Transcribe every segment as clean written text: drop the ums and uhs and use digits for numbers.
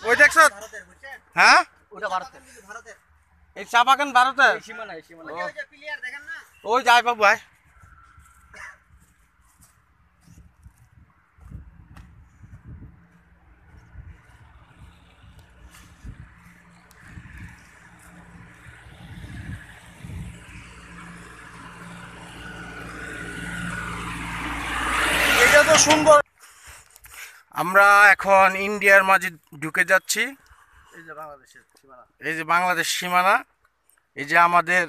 ওই দেখছ? হ্যাঁ, এই চা বাগান ভারতের ওই যাই বাবু ভাই। এটা তো সুন্দর। আমরা এখন ইন্ডিয়ার মাঝে ঢুকে যাচ্ছি। এই যে বাংলাদেশ সীমানা। এই যে আমাদের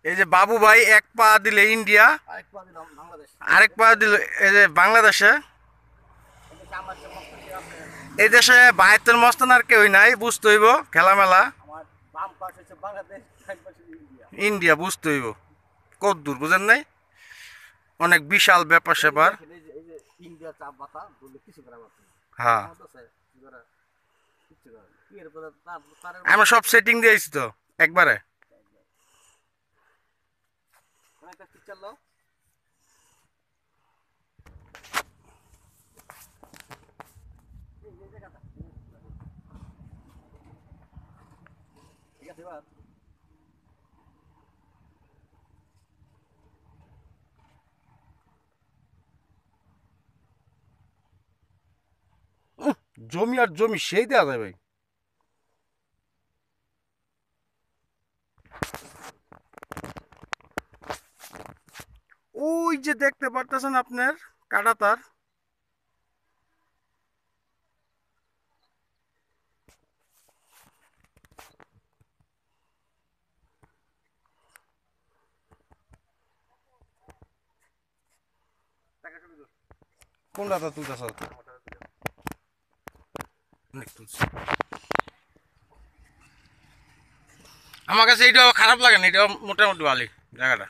এই যে বাবু ভাই এক পা দিলে ইন্ডিয়া, আরেক পা দিলে এই যে বাংলাদেশে। এই দেশে বাহাত্তর মস্তান আর কেউই নাই, বুঝতে হইব খেলামেলা। ইন্ডিয়া বুঝতে হইব কত দূর, বুঝেন নাই? অনেক বিশাল ব্যাপার স্যাপার। হ্যাঁ, আমরা সব সেটিং দিয়েছি তো একবারে। জমি আর জমি সেই দেওয়া যায় ভাই। ওই যে দেখতে পারতেছেন আপনার কাটা তার। কোন রাতা তুলতেছ? আমার কাছে এইটাও খারাপ লাগে না, এটাও মোটামুটি ভালোই জায়গাটা।